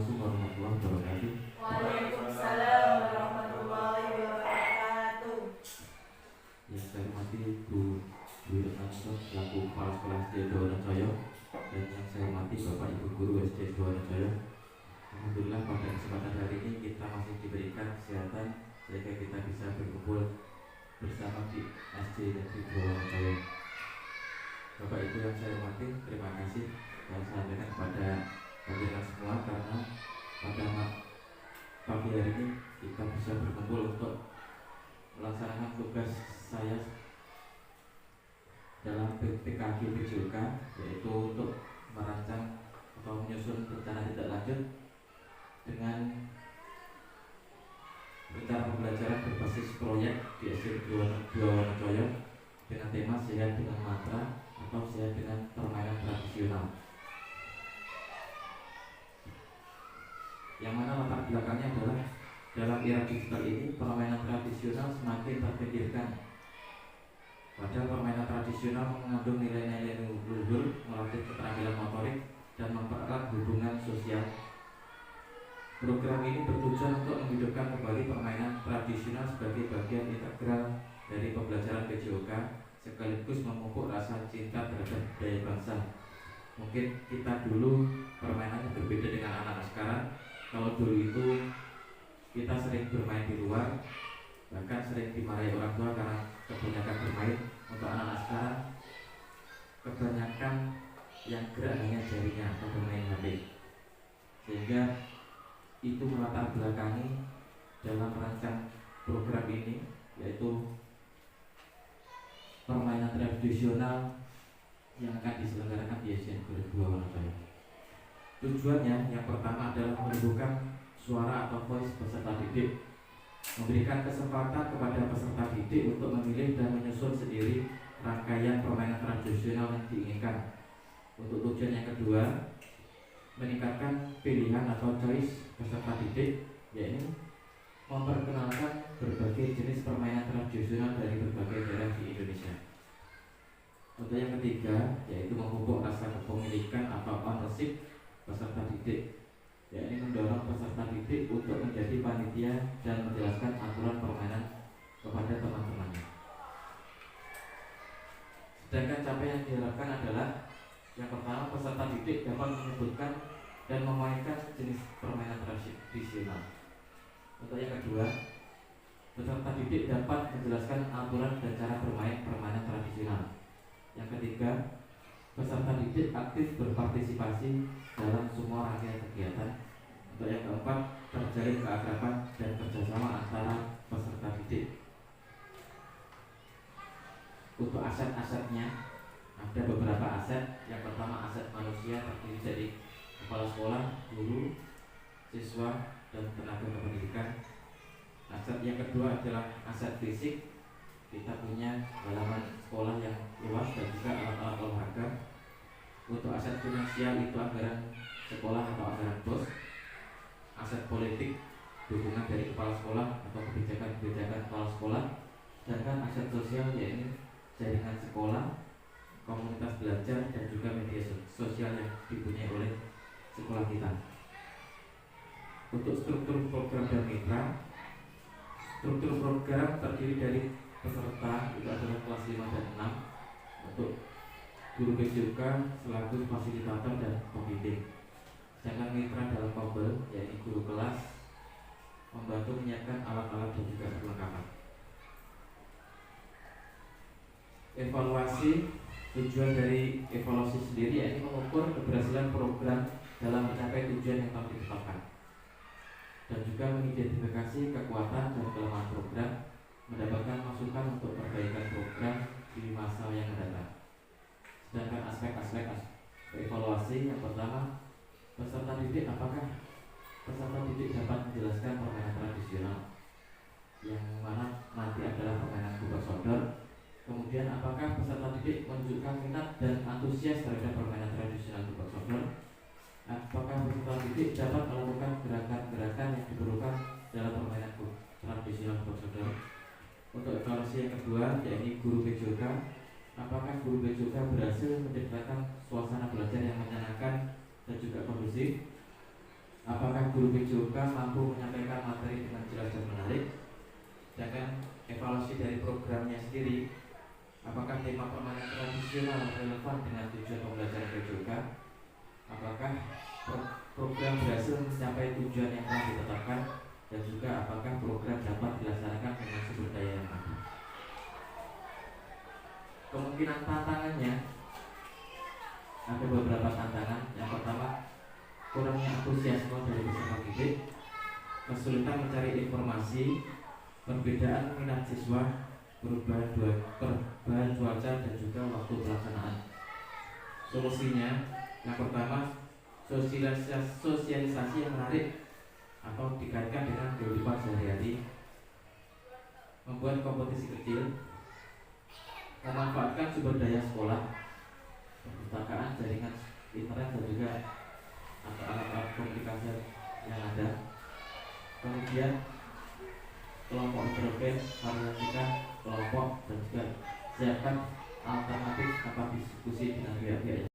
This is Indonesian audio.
Assalamualaikum warahmatullahi wabarakatuh. Waalaikumsalam warahmatullahi wabarakatuh. Yang saya hormati Bu Dwi Retnanto selaku Kepala Sekolah SD Dwaranjaya, dan yang saya hormati Bapak Ibu Guru SD Dwaranjaya. Alhamdulillah pada kesempatan hari ini kita masih diberikan kesehatan sehingga kita bisa berkumpul bersama di SD Negeri Dwaranjaya. Bapak Ibu yang saya hormati, terima kasih yang saya sampaikan kepada kalian semua karena pada pagi hari ini kita bisa berkumpul untuk melaksanakan tugas saya dalam PKG PJOK, yaitu untuk merancang atau menyusun rencana tindak lanjut dengan rencana pembelajaran berbasis proyek di SD Dwaranjaya dengan tema sehat dengan mantra atau sehat dengan permainan tradisional, yang mana latar belakangnya adalah dalam era digital ini permainan tradisional semakin terpinggirkan. Padahal permainan tradisional mengandung nilai-nilai luhur, melatih keterampilan motorik dan mempererat hubungan sosial. Program ini bertujuan untuk menghidupkan kembali permainan tradisional sebagai bagian integral dari pembelajaran PJOK, sekaligus memupuk rasa cinta terhadap budaya bangsa. Mungkin kita dulu permainannya berbeda dengan anak-anak sekarang. Kalau dulu itu kita sering bermain di luar, bahkan sering dimarahi orang tua karena kebanyakan bermain. Untuk anak-anak sekarang kebanyakan yang gerak hanya jarinya atau bermain HP, sehingga itu melatar belakangi dalam merancang program ini, yaitu permainan tradisional yang akan diselenggarakan di SD Negeri Dwaranjaya. Tujuannya yang pertama adalah menumbuhkan suara atau voice peserta didik, memberikan kesempatan kepada peserta didik untuk memilih dan menyusun sendiri rangkaian permainan tradisional yang diinginkan. Untuk tujuan yang kedua, meningkatkan pilihan atau choice peserta didik, yaitu memperkenalkan berbagai jenis permainan tradisional dari berbagai daerah di Indonesia. Untuk yang ketiga, yaitu memupuk rasa kepemilikan atau ownership peserta didik, yakni mendorong peserta didik untuk menjadi panitia dan menjelaskan aturan permainan kepada teman-temannya. Sedangkan capaian yang diharapkan adalah yang pertama, peserta didik dapat menyebutkan dan memainkan jenis permainan tradisional. Untuk yang kedua, peserta didik dapat menjelaskan aturan dan cara bermain permainan tradisional. Yang ketiga, peserta didik aktif berpartisipasi dalam semua rangkaian kegiatan. Untuk yang keempat, terjalin keakraban dan kerjasama antara peserta didik. Untuk aset-asetnya ada beberapa aset. Yang pertama, aset manusia terdiri dari kepala sekolah, guru, siswa, dan tenaga kependidikan. Aset yang kedua adalah aset fisik. Kita punya halaman sekolah yang luas dan juga alat-alat olahraga. Untuk aset finansial itu anggaran sekolah atau anggaran BOS. Aset politik, dukungan dari kepala sekolah atau kebijakan-kebijakan kepala sekolah. Sedangkan aset sosial yaitu jaringan sekolah, komunitas belajar, dan juga media sosial yang dipunyai oleh sekolah kita. Untuk struktur program dan mitra, struktur program terdiri dari peserta itu adalah kelas 5 dan 6. Untuk guru PJOK selaku fasilitator dan pembimbing. Sedangkan mitra dalam Kobel yaitu guru kelas, membantu menyiapkan alat-alat dan juga perlengkapan. Evaluasi, tujuan dari evaluasi sendiri yaitu mengukur keberhasilan program dalam mencapai tujuan yang telah ditetapkan, dan juga mengidentifikasi kekuatan dan kelemahan program, mendapatkan masukan untuk perbaikan program di masa yang mendatang. Sedangkan aspek-aspek evaluasi, yang pertama, peserta didik, apakah peserta didik dapat menjelaskan permainan tradisional, yang mana nanti adalah permainan kubah sodor. Kemudian apakah peserta didik menunjukkan minat dan antusias terhadap permainan tradisional kubah sodor. Apakah peserta didik dapat melakukan gerakan-gerakan yang diperlukan dalam permainan tradisional kubah sodor. Untuk evaluasi yang kedua, yaitu guru PJOK, apakah guru PJOK berhasil menciptakan suasana belajar yang menyenangkan dan juga kondusif. Apakah guru PJOK mampu menyampaikan materi dengan jelas dan menarik. Sedangkan evaluasi dari programnya sendiri, apakah tema permainan tradisional relevan dengan tujuan pembelajaran PJOK? Apakah program berhasil mencapai tujuan yang telah ditetapkan? Dan juga apakah program dapat dilaksanakan dengan sumber daya yang ada? Kemungkinan tantangannya ada beberapa tantangan. Yang pertama, kurangnya antusiasme dari peserta didik, kesulitan mencari informasi, perbedaan minat siswa, perubahan cuaca dan juga waktu pelaksanaan. Solusinya, yang pertama, sosialisasi yang menarik atau dikaitkan dengan kehidupan sehari-hari, membuat kompetisi kecil, memanfaatkan sumber daya sekolah, perpustakaan, jaringan internet dan juga alat-alat komunikasi yang ada. Kemudian kelompok heterogen, variasikan kelompok dan juga siapkan alternatif tanpa diskusi dengan pihak-pihak